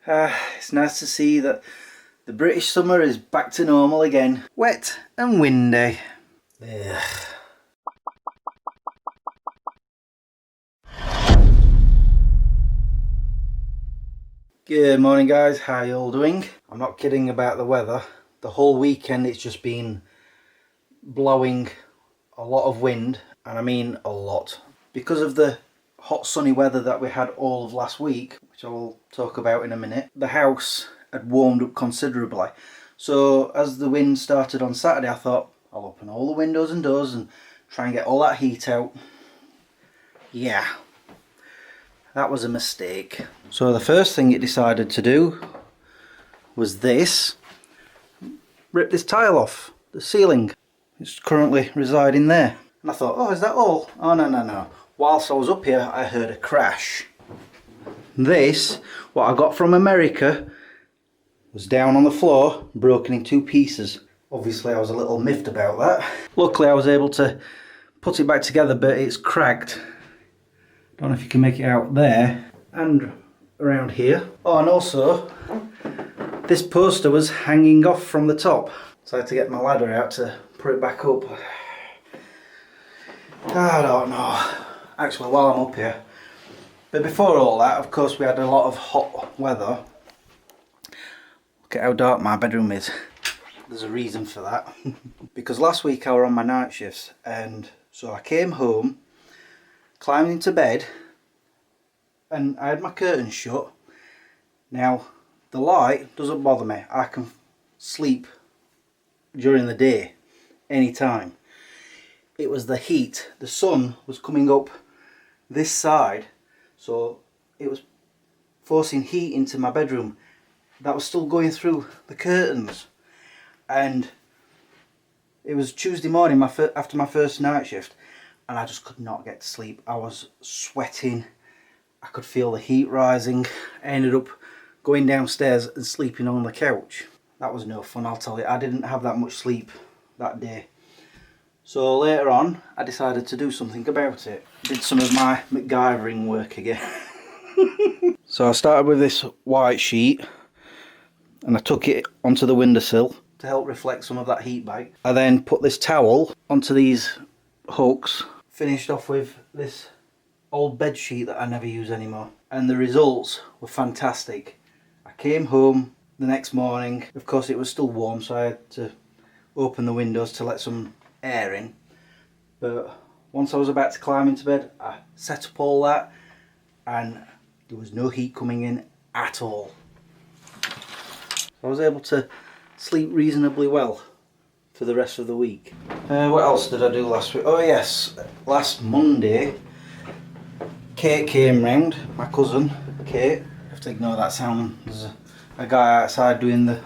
It's nice to see that the British summer is back to normal again. Wet and windy. Ugh. Good morning guys, how you all doing? I'm not kidding about the weather. The whole weekend it's just been blowing a lot of wind, and I mean a lot. Because of the hot sunny weather that we had all of last week, which I will talk about in a minute, the house had warmed up considerably. So as the wind started on Saturday, I thought I'll open all the windows and doors and try and get all that heat out. Yeah, that was a mistake. So the first thing it decided to do was this. Rip this tile off the ceiling. It's currently residing there. And I thought, oh, is that all? Oh, no. Whilst I was up here, I heard a crash. This, what I got from America, was down on the floor, broken in two pieces. Obviously, I was a little miffed about that. Luckily, I was able to put it back together, but it's cracked. Don't know if you can make it out there and around here. Oh, and also this poster was hanging off from the top, so I had to get my ladder out to put it back up. I don't know, actually, while I'm up here. But before all that, of course, we had a lot of hot weather. Look at how dark my bedroom is. There's a reason for that. Because last week I were on my night shifts, and so I came home, climbed into bed, and I had my curtains shut. Now, the light doesn't bother me. I can sleep during the day, anytime. It was the heat. The sun was coming up this side, so it was forcing heat into my bedroom. That was still going through the curtains. And it was Tuesday morning after my first night shift, and I just could not get to sleep. I was sweating. I could feel the heat rising. I ended up going downstairs and sleeping on the couch. That was no fun, I'll tell you. I didn't have that much sleep that day. So later on, I decided to do something about it. Did some of my MacGyvering work again. So I started with this white sheet, and I took it onto the windowsill to help reflect some of that heat back. I then put this towel onto these hooks, finished off with this old bed sheet that I never use anymore, and the results were fantastic. I came home the next morning. Of course, it was still warm, so I had to open the windows to let some air in. But once I was about to climb into bed, I set up all that, and there was no heat coming in at all. I was able to sleep reasonably well for the rest of the week. What else did I do last week? Oh yes, last Monday Kate came round, my cousin Kate. You have to ignore that sound. There's a guy outside doing the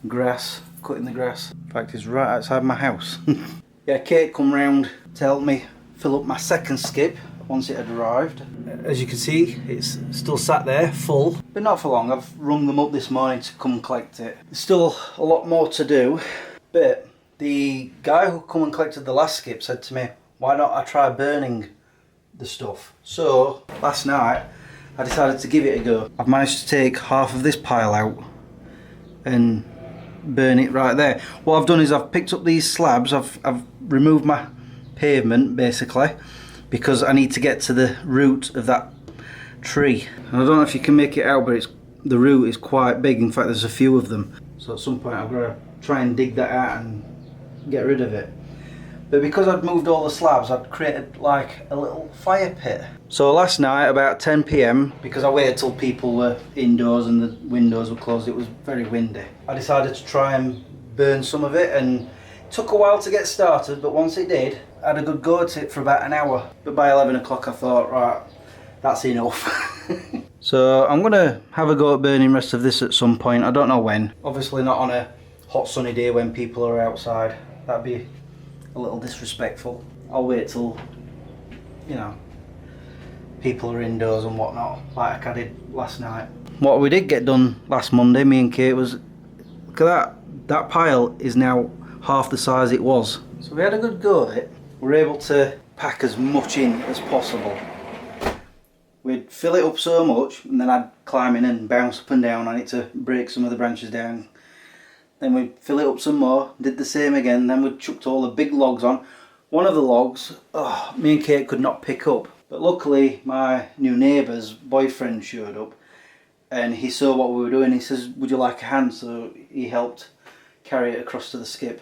grass, cutting the grass. In fact, he's right outside my house. Yeah, Kate come round to help me fill up my second skip once it had arrived. As you can see, it's still sat there full, but not for long. I've rung them up this morning to come collect it. There's still a lot more to do, but the guy who come and collected the last skip said to me, why not I try burning the stuff? So last night I decided to give it a go. I've managed to take half of this pile out and burn it right there. What I've done is I've picked up these slabs, I've removed my pavement basically, because I need to get to the root of that tree. And I don't know if you can make it out, but the root is quite big. In fact, there's a few of them. So at some point I've got to try and dig that out and get rid of it. But because I'd moved all the slabs, I'd created like a little fire pit. So last night about 10 PM, because I waited till people were indoors and the windows were closed, it was very windy, I decided to try and burn some of it, and it took a while to get started, but once it did, I had a good go at it for about an hour. But by 11 o'clock I thought, right, that's enough. So I'm going to have a go at burning the rest of this at some point. I don't know when. Obviously not on a hot sunny day when people are outside. That'd be a little disrespectful. I'll wait till, you know, people are indoors and whatnot, like I did last night. What we did get done last Monday, me and Kate, was, look at that pile is now half the size it was. So we had a good go at it. We're able to pack as much in as possible. we'd fill it up so much, and then I'd climb in and bounce up and down on it to break some of the branches down. Then we'd fill it up some more, did the same again, then we'd chucked all the big logs on. One of the logs, me and Kate could not pick up, but luckily my new neighbour's boyfriend showed up and he saw what we were doing. He says, would you like a hand? So he helped carry it across to the skip.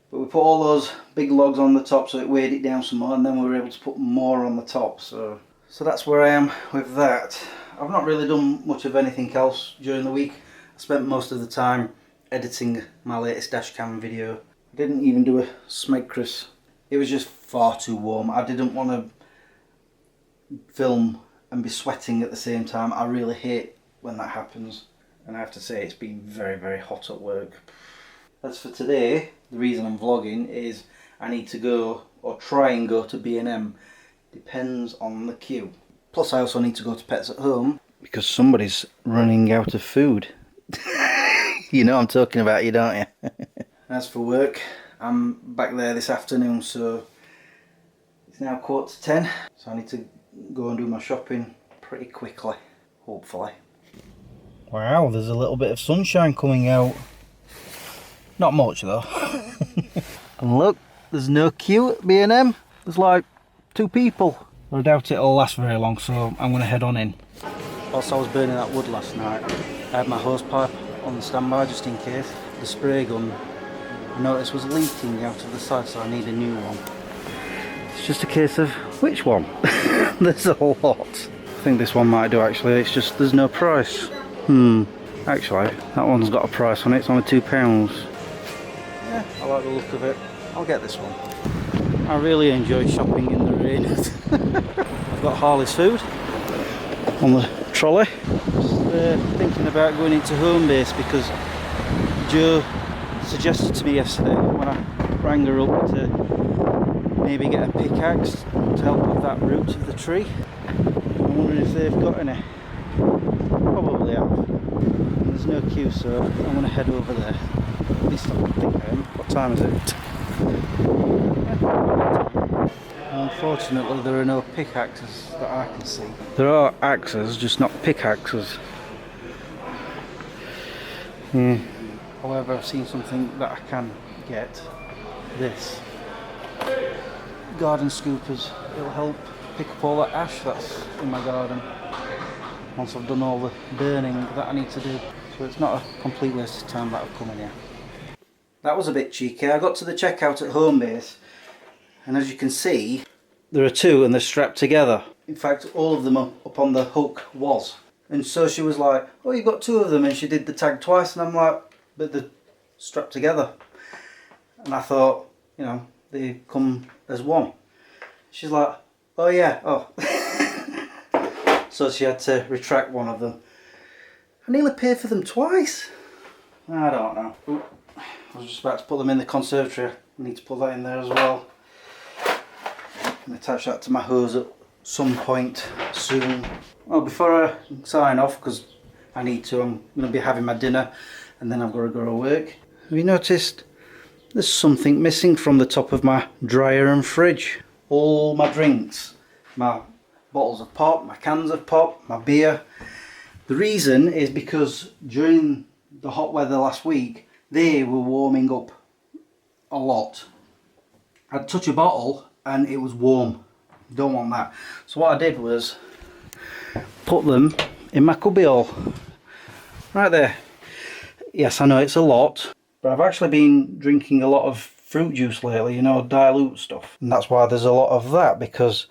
But we put all those big logs on the top so it weighed it down some more, and then we were able to put more on the top. So that's where I am with that. I've not really done much of anything else during the week. I spent most of the time editing my latest dashcam video. I didn't even do a Smegchris. It was just far too warm. I didn't want to film and be sweating at the same time. I really hate when that happens. And I have to say it's been very, very hot at work. As for today, the reason I'm vlogging is I need to go, or try and go to B&M. Depends on the queue. Plus I also need to go to Pets at Home because somebody's running out of food. You know what I'm talking about, you don't you? As for work, I'm back there this afternoon, so it's now 10:15, so I need to go and do my shopping pretty quickly, hopefully. Wow, there's a little bit of sunshine coming out. Not much though. And look, there's no queue at B&M. There's like 2 people. I doubt it'll last very long, so I'm going to head on in. Whilst I was burning that wood last night, I had my hose pipe on the standby just in case. The spray gun, I noticed, was leaking out of the side, so I need a new one. It's just a case of which one? There's a lot. I think this one might do actually, it's just there's no price. Actually, that one's got a price on it, it's only £2. Yeah, I like the look of it. I'll get this one. I really enjoy shopping in the rain. I've got Harley's food on the trolley. Just thinking about going into Homebase because Joe suggested to me yesterday when I rang her up to maybe get a pickaxe to help with that root of the tree. I'm wondering if they've got any. Probably have. There's no queue, so I'm going to head over there. At least I think I am. What time is it? Unfortunately, there are no pickaxes that I can see. There are axes, just not pickaxes. However, I've seen something that I can get. This. Garden scoopers. It'll help pick up all that ash that's in my garden once I've done all the burning that I need to do. So it's not a complete waste of time that I've come in here. That was a bit cheeky. I got to the checkout at Homebase, and as you can see, there are 2 and they're strapped together. In fact, all of them are up on the hook was. And so she was like, oh, you've got 2 of them, and she did the tag twice, and I'm like, but they're strapped together. And I thought, you know, they come as one. She's like, oh yeah, oh. So she had to retract one of them. I nearly paid for them twice. I don't know. Ooh, I was just about to put them in the conservatory. I need to put that in there as well. And attach that to my hose at some point soon. Well, before I sign off, because I need to, I'm going to be having my dinner and then I've got to go to work. Have you noticed there's something missing from the top of my dryer and fridge? All my drinks, my bottles of pop, my cans of pop, my beer. The reason is because during the hot weather last week, they were warming up a lot. I'd touch a bottle and it was warm. Don't want that. So what I did was put them in my cubbyhole. Right there. Yes, I know it's a lot, but I've actually been drinking a lot of fruit juice lately, you know, dilute stuff. And that's why there's a lot of that, because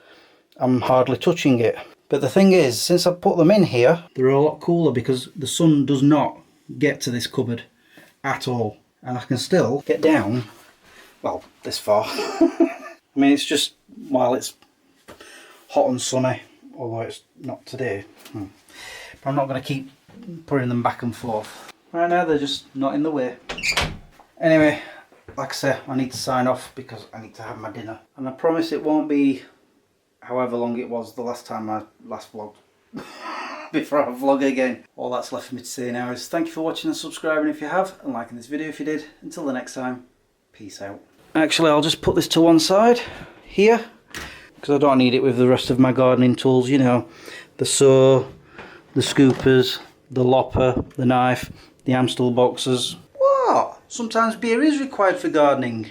I'm hardly touching it. But the thing is, since I've put them in here, they're a lot cooler because the sun does not get to this cupboard at all. And I can still get down, well, this far. I mean, it's just while it's hot and sunny, although it's not today. But I'm not going to keep putting them back and forth. Right now, they're just not in the way. Anyway, like I say, I need to sign off because I need to have my dinner. And I promise it won't be however long it was the last time I last vlogged. Before I vlog again. All that's left for me to say now is thank you for watching and subscribing if you have, and liking this video if you did. Until the next time, peace out. Actually, I'll just put this to one side here because I don't need it with the rest of my gardening tools, you know. the saw, the scoopers, the lopper, the knife, the Amstel boxes. What? Sometimes beer is required for gardening.